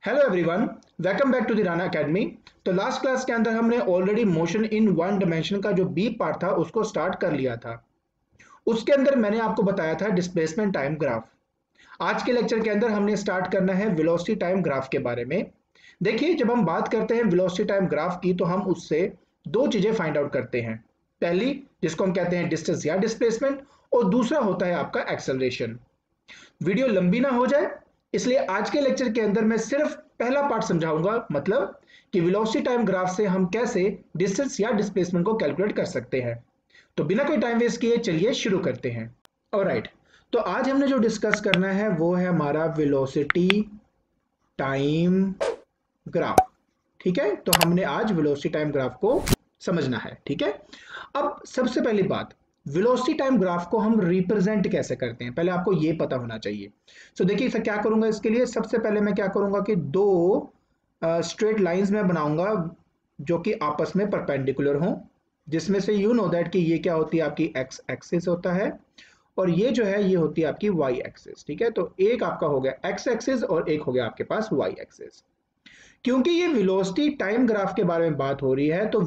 Hello everyone, welcome back to the Rana academy. तो last class के अंदर हमने already motion in one dimension का जो बी पार्ट था उसको स्टार्ट कर लिया था। उसके अंदर मैंने आपको बताया था डिस्प्लेसमेंट टाइम ग्राफ। आज के लेक्चर के अंदर हमने स्टार्ट करना है वेलोसिटी टाइम ग्राफ के बारे में। देखिए, जब हम बात करते हैं वेलोसिटी टाइम ग्राफ की तो हम उससे दो चीजें फाइंड आउट करते हैं। पहली, जिसको हम कहते हैं डिस्टेंस या डिस्प्लेसमेंट, और दूसरा होता है आपका एक्सेलरेशन। वीडियो लंबी ना हो जाए, इसलिए आज के लेक्चर के अंदर मैं सिर्फ पहला पार्ट समझाऊंगा, मतलब कि वेलोसिटी टाइम ग्राफ से हम कैसे डिस्टेंस या डिस्प्लेसमेंट को कैलकुलेट कर सकते हैं। तो बिना कोई टाइम वेस्ट किए चलिए शुरू करते हैं। ऑलराइट, तो आज हमने जो डिस्कस करना है वो है हमारा वेलोसिटी टाइम ग्राफ। ठीक है, तो हमने आज वेलोसिटी टाइम ग्राफ को समझना है। ठीक है, अब सबसे पहली बात, वेलोसिटी टाइम ग्राफ को हम रिप्रेजेंट कैसे करते हैं, पहले आपको ये पता होना चाहिए। सो देखिए, इसे क्या करूंगा, इसके लिए सबसे पहले मैं क्या करूंगा कि दो स्ट्रेट लाइंस में बनाऊंगा जो कि आपस में परपेंडिकुलर हों, जिसमें से यू नो दैट कि ये क्या होती है, आपकी एक्स एक्सिस होता है और ये जो है ये होती है आपकी वाई एक्सिस। ठीक है, तो एक आपका हो गया एक्स एक्सिस और एक हो गया आपके पास वाई एक्सिस। क्योंकि ये वेलोसिटी टाइम ग्राफ के बारे में बात हो रही है तो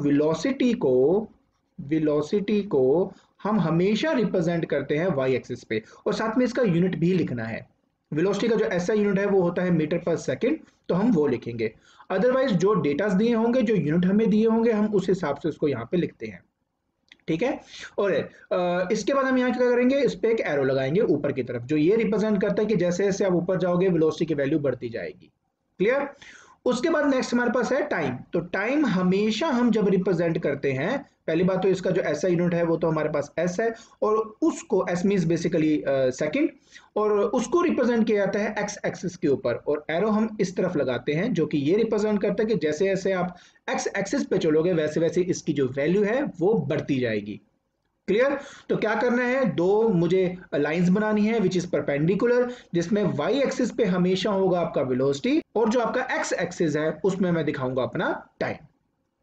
वेलोसिटी को हम हमेशा रिप्रेजेंट करते हैं वाई एक्सिस पे, और साथ में इसका यूनिट भी लिखना है। वेलोसिटी का जो ऐसा यूनिट है वो होता है मीटर पर सेकंड, तो हम वो लिखेंगे। अदरवाइज जो डेटास दिए होंगे, जो यूनिट हमें दिए होंगे, हम उस हिसाब से उसको यहाँ पे लिखते हैं। ठीक है, और इसके बाद हम यहाँ क्या करेंगे, इस पे एक एरो लगाएंगे ऊपर की तरफ, जो ये रिप्रेजेंट करता है कि जैसे जैसे आप ऊपर जाओगे वेलोसिटी की वैल्यू बढ़ती जाएगी। क्लियर। उसके बाद नेक्स्ट हमारे पास है टाइम। तो टाइम हमेशा हम जब रिप्रेजेंट करते हैं, पहली बात तो इसका जो ऐसा यूनिट है वो तो हमारे पास एस है, और उसको एस मीन्स बेसिकली सेकंड, और उसको रिप्रेजेंट किया जाता है एक्स एक्सिस के ऊपर, और एरो हम इस तरफ लगाते हैं जो कि ये रिप्रेजेंट करता है कि जैसे जैसे आप एक्स एक्सिस पे चलोगे वैसे वैसे इसकी जो वैल्यू है वो बढ़ती जाएगी। क्लियर। तो क्या करना है, दो मुझे लाइंस बनानी है विच इज परपेंडिकुलर, जिसमें वाई एक्सिस पे हमेशा होगा आपका वेलोसिटी और जो आपका एक्स एक्सिस है उसमें मैं दिखाऊंगा अपना टाइम।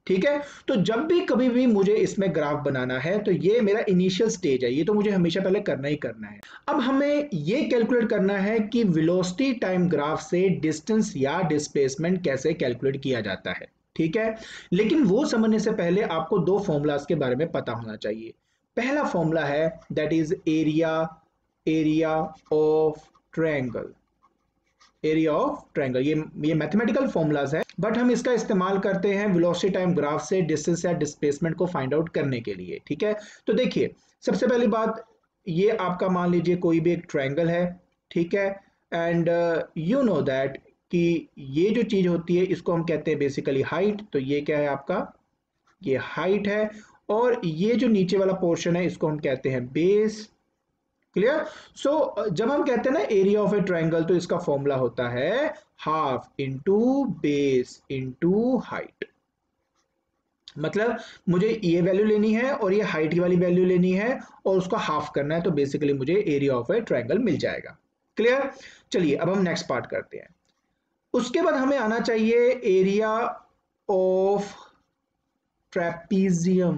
ठीक है, तो जब भी कभी भी मुझे इसमें ग्राफ बनाना है तो ये मेरा इनिशियल स्टेज है, ये तो मुझे हमेशा पहले करना ही करना है। अब हमें ये कैलकुलेट करना है कि वेलोसिटी टाइम ग्राफ से डिस्टेंस या डिस्प्लेसमेंट कैसे कैलकुलेट किया जाता है। ठीक है, लेकिन वो समझने से पहले आपको दो फॉर्मूलाज के बारे में पता होना चाहिए। पहला फॉर्मूला है that is area area of triangle. Area of triangle, ये मैथमेटिकल फॉर्मूलाज है, बट हम इसका इस्तेमाल करते हैं वेलोसिटी टाइम ग्राफ से डिस्टेंस या डिस्प्लेसमेंट को फाइंड आउट करने के लिए। ठीक है, तो देखिए, सबसे पहली बात, ये आपका मान लीजिए कोई भी एक ट्रायंगल है। ठीक है, एंड यू नो दैट कि ये जो चीज होती है इसको हम कहते हैं बेसिकली हाइट। तो ये क्या है आपका, ये हाइट है, और ये जो नीचे वाला पोर्शन है इसको हम कहते हैं बेस। क्लियर। सो जब हम कहते हैं ना एरिया ऑफ ए ट्रायंगल, तो इसका फॉर्मूला होता है half into base into height. मतलब मुझे ये वैल्यू लेनी है और ये हाइट वाली वैल्यू लेनी है और उसको हाफ करना है, तो बेसिकली मुझे एरिया ऑफ ए ट्रायंगल मिल जाएगा। क्लियर। चलिए अब हम नेक्स्ट पार्ट करते हैं। उसके बाद हमें आना चाहिए एरिया ऑफ ट्रेपीजियम।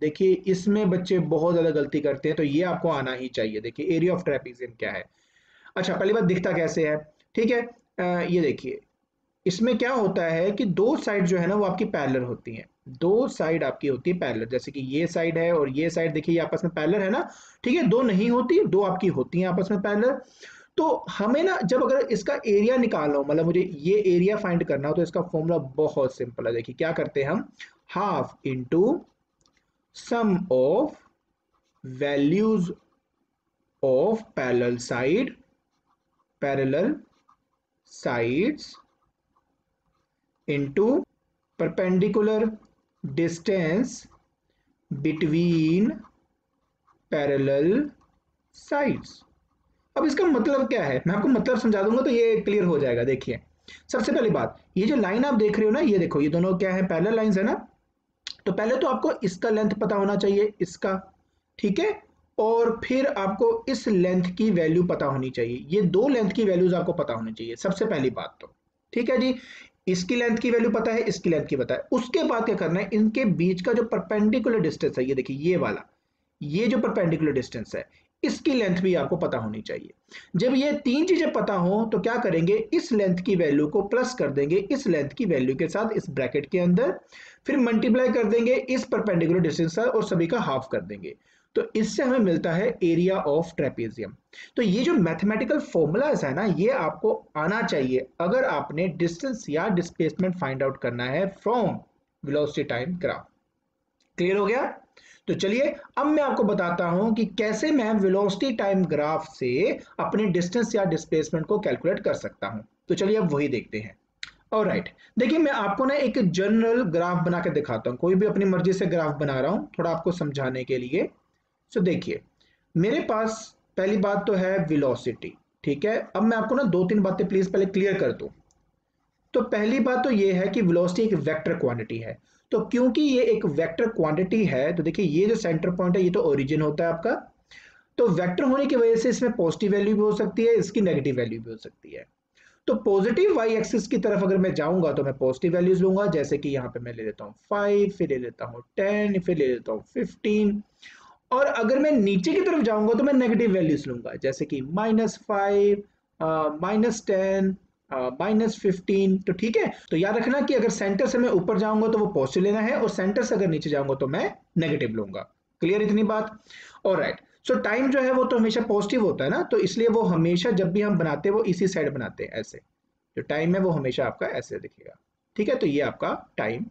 देखिए, इसमें बच्चे बहुत ज्यादा गलती करते हैं, तो ये आपको आना ही चाहिए। देखिए एरिया ऑफ ट्रेपीजियम क्या है। अच्छा, पहली बात दिखता कैसे है। ठीक है, ये देखिए, इसमें क्या होता है कि दो साइड जो है ना वो आपकी पैरेलल होती हैं। दो साइड आपकी होती है पैरेलल, जैसे कि ये साइड है और ये साइड, देखिए ये आपस में पैरेलल है ना। ठीक है, दो नहीं होती, दो आपकी होती हैं आपस में पैरेलल। तो हमें ना जब अगर इसका एरिया निकालना हो, मतलब मुझे ये एरिया फाइंड करना हो, तो इसका फॉर्मूला बहुत सिंपल है। देखिए क्या करते हैं हम, half into sum of values of parallel sides into perpendicular distance between parallel sides. अब इसका मतलब क्या है, मैं आपको मतलब समझा दूंगा तो ये क्लियर हो जाएगा। देखिए, सबसे पहली बात, ये जो लाइन आप देख रहे हो ना, ये देखो, ये दोनों क्या है, पैरेलल लाइंस है ना। तो पहले तो आपको इसका लेंथ पता होना चाहिए, इसका। ठीक है, और फिर आपको इस लेंथ की वैल्यू पता होनी चाहिए। ये दो लेंथ की वैल्यूज आपको पता होनी चाहिए सबसे पहली बात तो। ठीक है जी, इसकी लेंथ की वैल्यू पता है, इसकी लेंथ की पता है। उसके बाद क्या करना है, इनके बीच का जो परपेंडिकुलर डिस्टेंस है, ये देखिए ये वाला, ये जो परपेंडिकुलर डिस्टेंस है, इसकी लेंथ भी आपको पता होनी चाहिए। जब ये तीन चीजें पता हो तो क्या करेंगे, इस लेंथ की वैल्यू को प्लस कर देंगे इस लेंथ की वैल्यू के साथ इस ब्रैकेट के अंदर, फिर मल्टीप्लाई कर देंगे इस परपेंडिकुलर डिस्टेंस और सभी का हाफ कर देंगे, तो इससे हमें मिलता है एरिया ऑफ ट्रेपेजियम। तो ये जो मैथमेटिकल फॉर्मूलाज है ना, ये आपको आना चाहिए अगर आपने डिस्टेंस या डिस्प्लेसमेंट फाइंड आउट करना है from velocity time graph. Clear हो गया? तो चलिए अब मैं आपको बताता हूं कि कैसे मैं वेलोसिटी टाइम ग्राफ से अपने डिस्टेंस या डिस्प्लेसमेंट को कैलकुलेट कर सकता हूं। तो चलिए अब वही देखते हैं। ऑलराइट, देखिए मैं आपको ना एक जनरल ग्राफ बना के दिखाता हूं, कोई भी अपनी मर्जी से ग्राफ बना रहा हूं थोड़ा आपको समझाने के लिए। सो देखिए मेरे पास पहली बात तो है वेलोसिटी, ठीक है। अब मैं आपको ना दो तीन बातें प्लीज पहले क्लियर कर दूं। तो पहली बात तो ये है कि वेलोसिटी एक वेक्टर क्वांटिटी है, तो क्योंकि ये एक वेक्टर क्वांटिटी है तो देखिए ये जो सेंटर पॉइंट है ये तो ओरिजिन होता है आपका, तो वेक्टर होने की वजह से इसमें पॉजिटिव वैल्यू भी हो सकती है, इसकी नेगेटिव वैल्यू भी हो सकती है। तो पॉजिटिव वाई एक्सिस की तरफ अगर मैं जाऊंगा तो मैं पॉजिटिव वैल्यूज लूंगा, जैसे कि यहाँ पे मैं ले लेता हूँ 5, फिर ले लेता हूँ 10, फिर ले लेता हूँ 15। और अगर मैं नीचे की तरफ जाऊंगा तो मैं नेगेटिव वैल्यूज लूंगा, जैसे कि -5, -10, -15। तो ठीक है, तो याद रखना कि अगर सेंटर से मैं ऊपर जाऊंगा तो वो पॉजिटिव लेना है और सेंटर से अगर नीचे जाऊंगा तो मैं नेगेटिव लूंगा। क्लियर इतनी बात? ऑलराइट, सो टाइम जो है वो तो हमेशा पॉजिटिव होता है ना, तो इसलिए वो हमेशा जब भी हम बनाते हैं वो इसी साइड बनाते हैं, ऐसे जो टाइम है वो हमेशा आपका ऐसे दिखेगा। ठीक है, तो ये आपका टाइम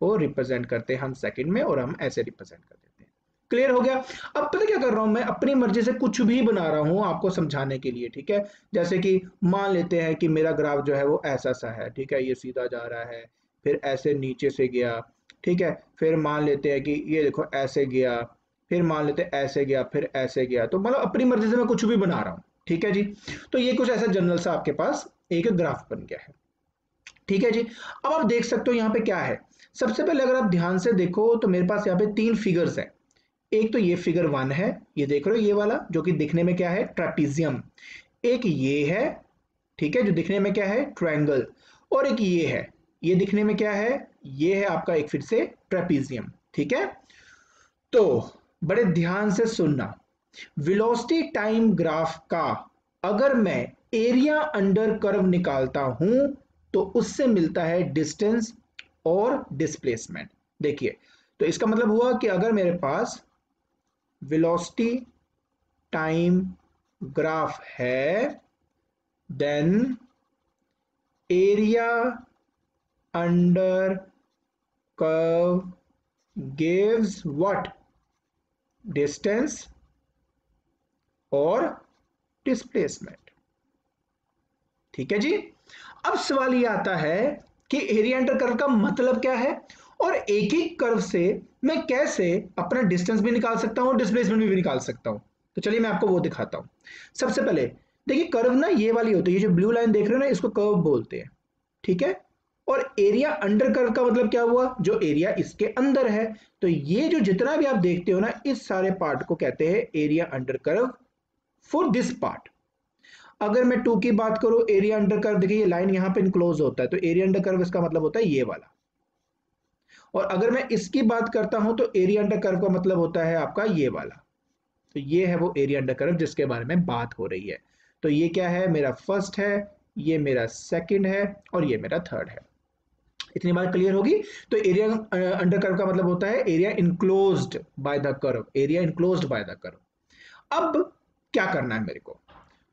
को रिप्रेजेंट करते हैं हम सेकंड में और हम ऐसे रिप्रेजेंट कर देते हैं। क्लियर हो गया? अब पता क्या कर रहा हूं मैं, अपनी मर्जी से कुछ भी बना रहा हूं आपको समझाने के लिए, ठीक है। जैसे कि मान लेते हैं कि मेरा ग्राफ जो है वो ऐसा सा है, ठीक है, ये सीधा जा रहा है, फिर ऐसे नीचे से गया, ठीक है, फिर मान लेते हैं कि ये देखो ऐसे गया, फिर मान लेते हैं ऐसे गया, फिर ऐसे गया, तो मतलब अपनी मर्जी से मैं कुछ भी बना रहा हूँ, ठीक है जी। तो ये कुछ ऐसा जनरल सा आपके पास एक ग्राफ बन गया है, ठीक है जी। अब आप देख सकते हो यहाँ पे क्या है। सबसे पहले अगर आप ध्यान से देखो तो मेरे पास यहाँ पे तीन फिगर्स है। एक तो ये फिगर 1 है, ये देख रहे हो ये वाला जो कि दिखने में क्या है, ट्रेपीजियम। एक ये है, ठीक है, जो दिखने में क्या है, ट्रायंगल। और एक ये है, ये दिखने में क्या है, ये है आपका एक फिर से ट्रेपीजियम, ठीक है। तो बड़े ध्यान से सुनना, वेलोसिटी टाइम ग्राफ का अगर मैं एरिया अंडर कर्व निकालता हूं तो उससे मिलता है डिस्टेंस और डिस्प्लेसमेंट। देखिए, तो इसका मतलब हुआ कि अगर मेरे पास वेलोसिटी टाइम ग्राफ है then area under curve gives what, distance और डिस्प्लेसमेंट। ठीक है जी। अब सवाल ये आता है कि एरिया अंडर कर्व का मतलब क्या है और एक ही कर्व से मैं कैसे अपना डिस्टेंस भी निकाल सकता हूं और डिस्प्लेसमेंट भी निकाल सकता हूं। तो चलिए मैं आपको वो दिखाता हूं। सबसे पहले देखिए, कर्व ना ये वाली होती है, ये जो ब्लू लाइन देख रहे हो ना इसको कर्व बोलते हैं, ठीक है। और एरिया अंडर कर्व का मतलब क्या हुआ, जो एरिया इसके अंदर है। तो ये जो जितना भी आप देखते हो ना इस सारे पार्ट को कहते हैं area under curve for this part. अगर मैं 2 की बात करूं एरिया अंडर कर्व, देखिए ये लाइन यहां पे इनक्लोज होता है तो एरिया अंडर कर्व इसका मतलब होता है ये वाला। और अगर मैं इसकी बात करता हूं तो एरिया अंडर कर्व का मतलब होता है आपका ये वाला। तो ये है वो एरिया अंडर कर्व जिसके बारे में बात हो रही है। तो ये क्या है, मेरा फर्स्ट है, ये मेरा सेकंड है और ये मेरा थर्ड है। इतनी बात क्लियर होगी? तो एरिया अंडर कर्व का मतलब होता है area enclosed by the curve, area enclosed by the curve. अब क्या करना है मेरे को,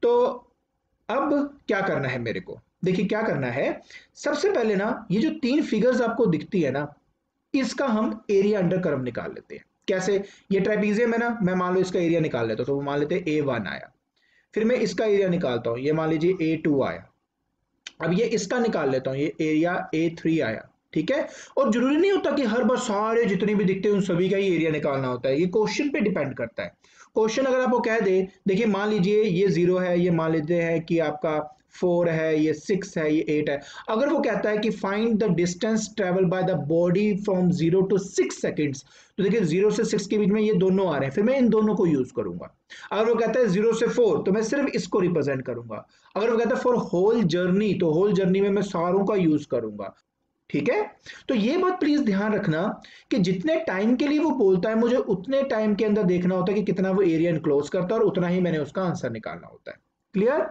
तो अब क्या करना है मेरे को, देखिए क्या करना है। सबसे पहले ना ये जो तीन फिगर्स आपको दिखती है ना इसका हम एरिया अंडर कर्व निकाल लेते हैं। कैसे, ये ट्रेपीजियम है ना, मैं मान लो इसका एरिया निकाल लेता हूं, तो वो मान लेते हैं A1 आया। फिर मैं इसका एरिया निकालता हूं, ये मान लीजिए A2 आया। अब ये इसका निकाल लेता हूं, ये एरिया A3 आया, ठीक है। और जरूरी नहीं होता कि हर बार सारे जितने भी दिखते हैं उन सभी का ही एरिया निकालना होता है, ये क्वेश्चन पे डिपेंड करता है। क्वेश्चन अगर आपको कह दे, देखिए मान लीजिए ये 0 है, ये मान लेते हैं कि आपका 4 है, ये 6 है, ये 8 है। अगर वो कहता है कि find the distance travel by the body from 0 to 6 seconds, तो देखिए 0 से 6 के बीच में ये दोनों आ रहे हैं, फिर मैं इन दोनों को यूज करूंगा। अगर वो कहता है 0 से 4 तो मैं सिर्फ इसको रिप्रेजेंट करूंगा। अगर वो कहता है फॉर होल जर्नी तो होल जर्नी में मैं सारों का यूज करूंगा। ठीक है, तो ये बात प्लीज ध्यान रखना कि जितने टाइम के लिए वो बोलता है मुझे उतने टाइम के अंदर देखना होता है कि कितना वो एरिया इनक्लोज करता है और उतना ही मैंने उसका आंसर निकालना होता है। क्लियर?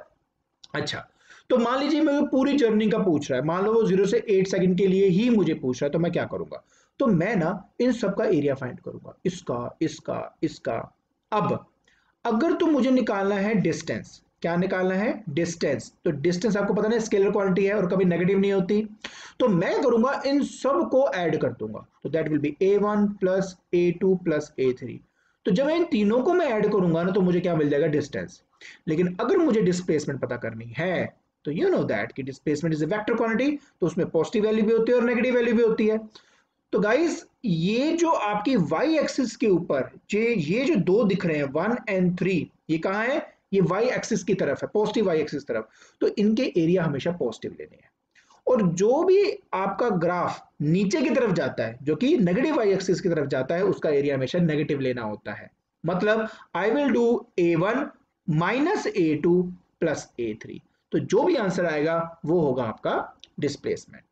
अच्छा, तो मान लीजिए मैं पूरी जर्नी का पूछ रहा है, मान लो वो 0 से 8 सेकंड के लिए ही मुझे पूछ रहा है, तो मैं क्या करूंगा? तो मैं ना इन सब का एरिया फाइंड करूंगा, इसका इसका इसका। अब अगर तो मुझे निकालना है डिस्टेंस, क्या निकालना है? डिस्टेंस। तो डिस्टेंस आपको पता नहीं स्केलर क्वांटिटी है और कभी नेगेटिव नहीं होती, तो मैं करूंगा इन सब को ऐड कर दूंगा, तो that will be a1 plus a2 plus a3। तो जब इन तीनों को मैं ऐड करूंगा ना तो मुझे क्या मिल जाएगा? डिस्टेंस। लेकिन अगर मुझे डिस्प्लेसमेंट पता करनी है तो यू नो दैट कि displacement is a vector quantity, तो उसमें पॉजिटिव वैल्यू भी होती है और नेगेटिव वैल्यू भी होती है। तो गाइस ये जो आपकी वाई एक्सिस के ऊपर ये जो दो दिख रहे हैं 1 एंड 3, ये कहाँ है? ये वाई एक्सिस की तरफ है, पॉजिटिव वाई एक्सिस तरफ, तो इनके एरिया हमेशा पॉजिटिव लेने हैं। और जो भी आपका ग्राफ नीचे की तरफ जाता है जो कि नेगेटिव वाई एक्सिस की तरफ जाता है उसका एरिया हमेशा नेगेटिव लेना होता है। मतलब I will do a1 minus a2 plus a3। तो जो भी आंसर आएगा वो होगा आपका डिस्प्लेसमेंट।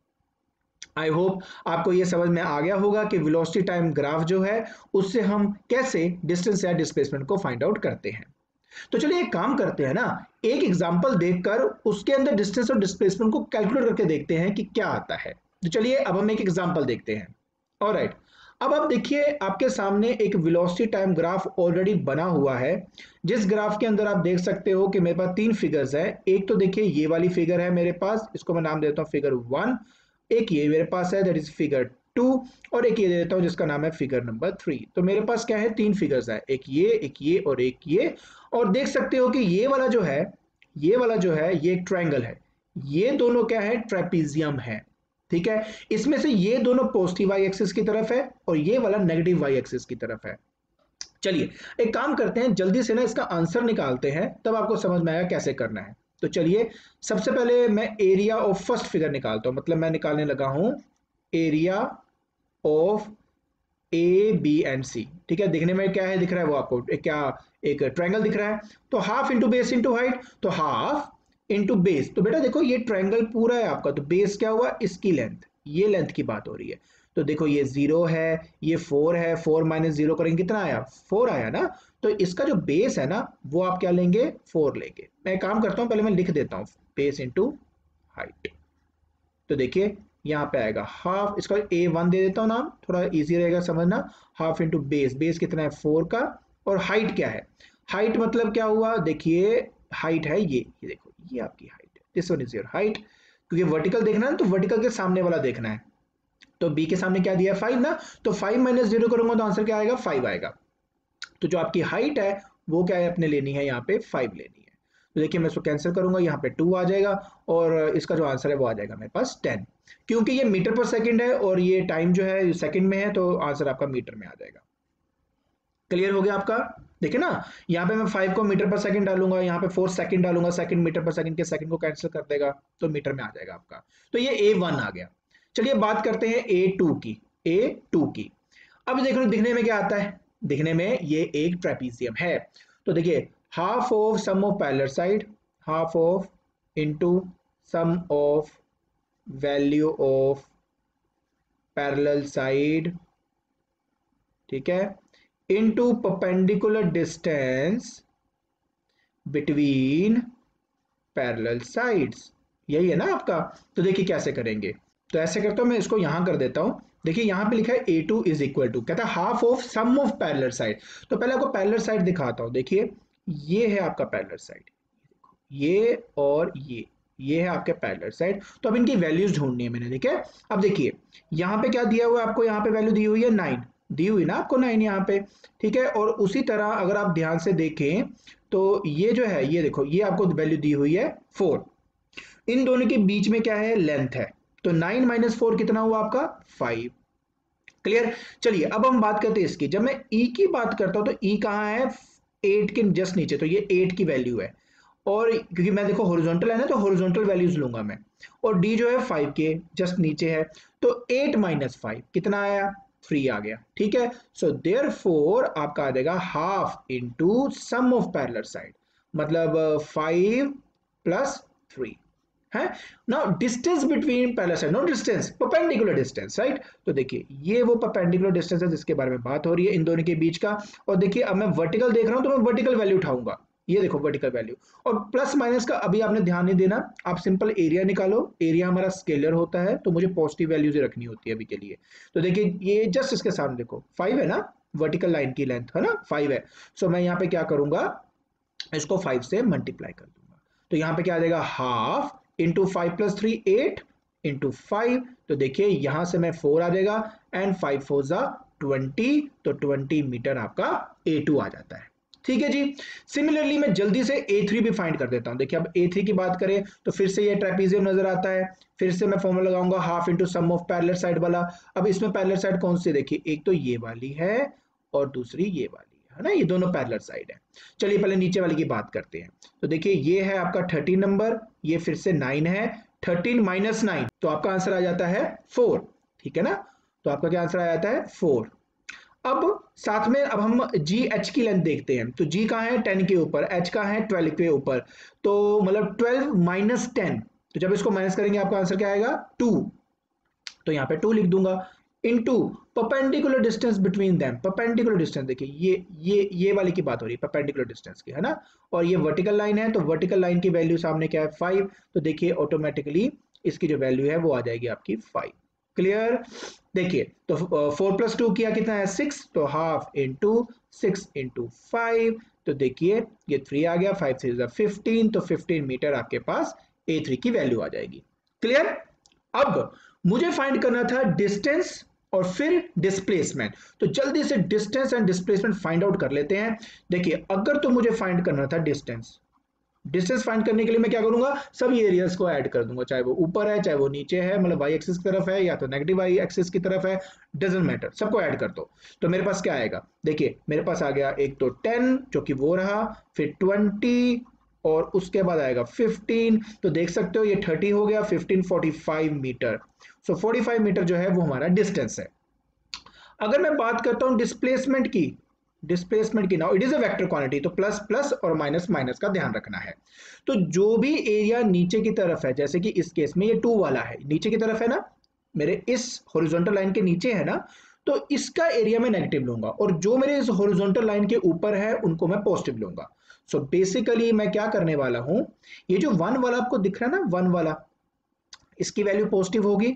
आई होप आपको ये समझ में आ गया होगा कि वेलोसिटी टाइम ग्राफ जो है उससे हम कैसे डिस्टेंस या डिस्प्लेसमेंट को फाइंड आउट करते हैं। तो चलिए एक काम करते हैं ना, एक एग्जांपल देखकर उसके अंदर डिस्टेंस और डिस्प्लेसमेंट को कैलकुलेट करके देखते हैं कि क्या आता है। तो चलिए अब हम एक एग्जांपल देखते हैं। ऑलराइट, अब आप देखिए आपके सामने एक वेलोसिटी टाइम ग्राफ ऑलरेडी बना हुआ है, जिस ग्राफ के अंदर आप देख सकते हो कि मेरे पास तीन फिगर्स है। एक तो देखिए ये वाली फिगर है मेरे पास, इसको मैं नाम देता हूं फिगर 1। एक ये मेरे पास है दैट इज फिगर 2, और एक ये दे देता हूं जिसका नाम है फिगर नंबर 3। तो मेरे पास क्या है? तीन फिगर्स है, एक ये और एक ये। और देख सकते हो कि ये वाला जो है, ये वाला जो है ये एक ट्रायंगल है, ये दोनों क्या है? ट्रेपीजियम है। ठीक है, इसमें से ये दोनों पॉजिटिव वाई एक्सिस की तरफ है और ये वाला नेगेटिव वाई एक्सिस की तरफ है। चलिए एक काम करते हैं, जल्दी से ना इसका आंसर निकालते हैं, तब आपको समझ में आएगा कैसे करना है। तो चलिए सबसे पहले मैं एरिया ऑफ फर्स्ट फिगर निकालता हूं, मतलब मैं निकालने लगा हूं area of A B and C. ठीक है, दिखने में क्या है? दिख रहा है वो आपको क्या? एक ट्रायंगल दिख रहा है। तो half into base into height, तो हाफ इंटू बेस। तो बेटा देखो ये ट्रायंगल पूरा है आपका, तो बेस क्या हुआ? इसकी लेंथ, ये लेंथ की बात हो रही है। तो देखो ये 0 है, ये 4 है, 4 माइनस 0 करेंगे कितना आया? 4 आया ना। तो इसका जो बेस है ना वो आप क्या लेंगे? 4 लेंगे। मैं एक काम करता हूँ, पहले मैं लिख देता हूँ बेस इंटू हाइट। तो देखिए यहाँ पे आएगा हाफ, इसका a1 दे देता हूँ नाम, थोड़ा इजी रहेगा समझना। हाफ इंटू बेस, बेस कितना है? 4 का। और हाइट क्या है? हाइट मतलब क्या हुआ? देखिए हाइट है ये देखो ये आपकी हाइट है, this one is your height. क्योंकि वर्टिकल देखना है तो वर्टिकल के सामने वाला देखना है। तो बी के सामने क्या दिया? 5 ना। तो 5 माइनस 0 करूंगा तो आंसर क्या आएगा? 5 आएगा। तो जो आपकी हाइट है वो क्या है? अपने लेनी है यहाँ पे 5 लेनी है। तो देखिए मैं इसको कैंसिल करूंगा, यहाँ पे 2 आ जाएगा और इसका जो आंसर है वो आ जाएगा मेरे पास 10। क्योंकि ये मीटर पर सेकंड है और ये टाइम जो है सेकंड में है, तो आंसर आपका मीटर में आ जाएगा। क्लियर हो गया आपका? देखिए ना, यहाँ पे मैं 5 को मीटर पर सेकंड डालूंगा, यहाँ पे 4 सेकंड डालूंगा, सेकंड मीटर पर सेकंड के सेकंड को कैंसिल कर देगा, तो मीटर में आ जाएगा आपका। तो ये A1 आ गया। चलिए बात करते हैं A2 की। A2 की अब देखो दिखने में क्या आता है? दिखने में ये एक ट्रेपीजियम है। तो देखिए half of sum of parallel side, half of into sum of value of parallel side, ठीक है, into perpendicular distance between parallel sides. यही है ना आपका? तो देखिए कैसे करेंगे। तो ऐसे करता हूं मैं, इसको यहां कर देता हूं। देखिए यहां पे लिखा है A2 इज इक्वल टू, कहता है half of sum of parallel side. तो पहले आपको पैरेलल साइड दिखाता हूं। देखिए ये है आपका पैरेलल साइड, ये और ये है आपके पैरेलल साइड। तो अब इनकी वैल्यूज ढूंढनी है मैंने। ठीक है, अब देखिए यहाँ पे क्या दिया हुआ है आपको? यहाँ पे वैल्यू दी हुई है 9, दी हुई ना आपको 9 यहाँ पे। ठीक है, और उसी तरह अगर आप ध्यान से देखें तो ये जो है ये देखो ये आपको वैल्यू दी हुई है 4। इन दोनों के बीच में क्या है? लेंथ है। तो 9 माइनस 4 कितना हुआ आपका? 5। क्लियर? चलिए अब हम बात करते हैं इसकी। जब मैं ई की बात करता हूं तो ई कहाँ है? 8 के जस्ट नीचे, तो ये 8 की वैल्यू है। और क्योंकि मैं देखो हॉरिजॉन्टल है ना, तो हॉरिजॉन्टल वैल्यूज लूंगा मैं। और डी जो है 5 के जस्ट नीचे है। तो 8 माइनस 5 कितना आया? 3 आ गया। ठीक है, सो देयरफॉर आपका आ जाएगा half into sum of parallel side, मतलब 5 प्लस 3। है ना। Distance between parallel side, no distance, perpendicular distance, right. तो देखिए ये वो परपेंडिकुलर डिस्टेंस है जिसके बारे में बात हो रही है इन दोनों के बीच का। और देखिए अब मैं वर्टिकल देख रहा हूं तो मैं वर्टिकल वैल्यू उठाऊंगा, ये देखो वर्टिकल वैल्यू। और प्लस माइनस का अभी आपने ध्यान नहीं देना, आप सिंपल एरिया निकालो, एरिया हमारा स्केलर होता है तो मुझे पॉजिटिव वैल्यूज रखनी होती है अभी के लिए। तो देखिए ये जस्ट इसके सामने देखो 5 है ना, वर्टिकल लाइन की लेंथ है ना 5 है। सो मैं यहाँ पे क्या करूंगा, इसको 5 से मल्टीप्लाई कर दूंगा। तो यहाँ पे क्या आ जाएगा, हाफ इंटू 5 प्लस 3 8 इंटू 5। तो देखिए यहां से मैं 4 आ जाएगा एंड 5 4 जा 20, तो 20 मीटर आपका A2 आ जाता है। ठीक है जी। सिमिलरली मैं जल्दी से A3 भी फाइंड कर देता हूं। देखिए अब A3 की बात करें तो फिर से ये ट्रेपीजियम नजर आता है, फिर से मैं फॉर्मूला लगाऊंगा half into sum of parallel side वाला। अब इसमें पैरेलल साइड कौन सी, देखिए एक तो ये वाली है और दूसरी ये वाली है ना, ये दोनों पैरेलल साइड है। चलिए पहले नीचे वाली की बात करते हैं। तो देखिए ये है आपका 13 नंबर, ये फिर से 9 है, 13 माइनस 9 तो आपका आंसर आ जाता है 4। ठीक है ना, तो आपका क्या आंसर आ जाता है 4। अब साथ में अब हम जी एच की लेंथ देखते हैं। तो जी कहाँ है 10 के ऊपर, एच का है 12 के ऊपर, तो मतलब 12 माइनस 10, तो जब इसको माइनस करेंगे आपका आंसर क्या आएगा 2। तो यहाँ पे 2 लिख दूंगा into perpendicular distance between them. Perpendicular distance देखिए ये वाली की बात हो रही है परपेंडिकुलर डिस्टेंस की, है ना। और ये वर्टिकल लाइन है, तो वर्टिकल लाइन की वैल्यू सामने क्या है 5, तो देखिए ऑटोमेटिकली इसकी जो वैल्यू है वो आ जाएगी आपकी 5। क्लियर। देखिए तो 4 प्लस 2 किया कितना है 6, तो हाफ इंटू 6 इंटू 5, तो देखिए ये 3 आ गया, 5 3 15, तो 15 मीटर आपके पास A3 की वैल्यू आ जाएगी। क्लियर। अब मुझे फाइंड करना था डिस्टेंस और फिर डिस्प्लेसमेंट, तो जल्दी से distance and displacement find out कर लेते हैं। देखिए अगर तो मुझे फाइंड करना था डिस्टेंस, डिस्टेंस फाइंड करने के लिए मैं क्या करूंगा, सभी एरियाज को ऐड कर दूंगा, चाहे वो ऊपर है चाहे वो नीचे है, मतलब वाई एक्सिस की तरफ है या तो नेगेटिव वाई एक्सिस की तरफ है, डजंट मैटर, सबको ऐड कर दो। तो मेरे पास क्या आएगा, देखिए मेरे पास आ गया एक तो 10 जो कि वो रहा, फिर 20 और उसके बाद आएगा 15, तो देख सकते हो ये 30 हो गया, 15 45 मीटर। सो 45 मीटर जो है वो हमारा डिस्टेंस है। अगर मैं बात करता हूं डिस्प्लेसमेंट की, डिस्प्लेसमेंट की now it is a vector quantity, तो प्लस प्लस और माइनस माइनस का ध्यान रखना है। तो जो भी एरिया नीचे की तरफ है, जैसे कि इस केस में ये 2 वाला है, नीचे की तरफ है ना, मेरे इस हॉरिजॉन्टल लाइन के नीचे है ना, तो इसका एरिया मैं नेगेटिव लूंगा, और जो मेरे इस हॉरिजॉन्टल लाइन के ऊपर है उनको मैं पॉजिटिव लूंगा। सो बेसिकली मैं क्या करने वाला हूं, ये जो 1 वाला आपको दिख रहा है ना 1 वाला, इसकी वैल्यू पॉजिटिव होगी।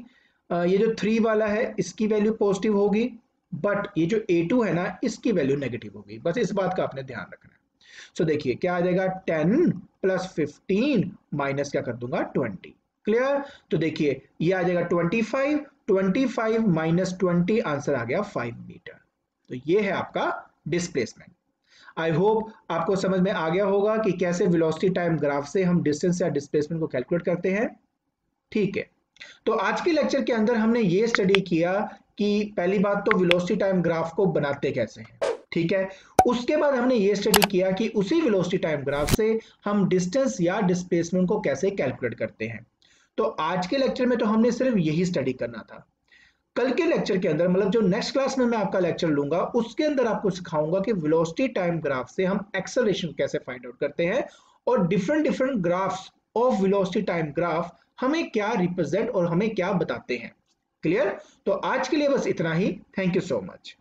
ये जो 3 वाला है इसकी वैल्यू पॉजिटिव होगी, बट ये जो A2 है ना इसकी वैल्यू नेगेटिव होगी, बस इस बात का आपने ध्यान रखना है। सो देखिए क्या आ जाएगा 10 प्लस 15 माइनस क्या कर दूंगा 20। क्लियर। तो देखिए ये आ जाएगा 25, 25 माइनस 20 आंसर आ गया 5 मीटर। तो ये है आपका डिस्प्लेसमेंट। आई होप आपको समझ में आ गया होगा कि कैसे वेलोसिटी टाइम ग्राफ से हम डिस्टेंस या डिस्प्लेसमेंट को कैलकुलेट करते हैं। ठीक है, तो आज के लेक्चर के अंदर हमने ये स्टडी किया कि पहली बात तो वेलोसिटी टाइम ग्राफ को बनाते कैसे हैं, ठीक है। उसके बाद हमने ये स्टडी किया कि उसी वेलोसिटी टाइम ग्राफ से हम डिस्टेंस या डिस्प्लेसमेंट को कैसे कैलकुलेट करते हैं। तो आज के लेक्चर में तो हमने सिर्फ यही स्टडी करना था। कल के लेक्चर के अंदर, मतलब जो नेक्स्ट क्लास में मैं आपका लेक्चर लूंगा, उसके अंदर आपको सिखाऊंगा कि वेलोसिटी टाइम ग्राफ से हम एक्सेलरेशन कैसे फाइंड आउट करते हैं, और different different graphs of velocity time graph हमें क्या रिप्रेजेंट और हमें क्या बताते हैं। क्लियर। तो आज के लिए बस इतना ही। Thank you so much.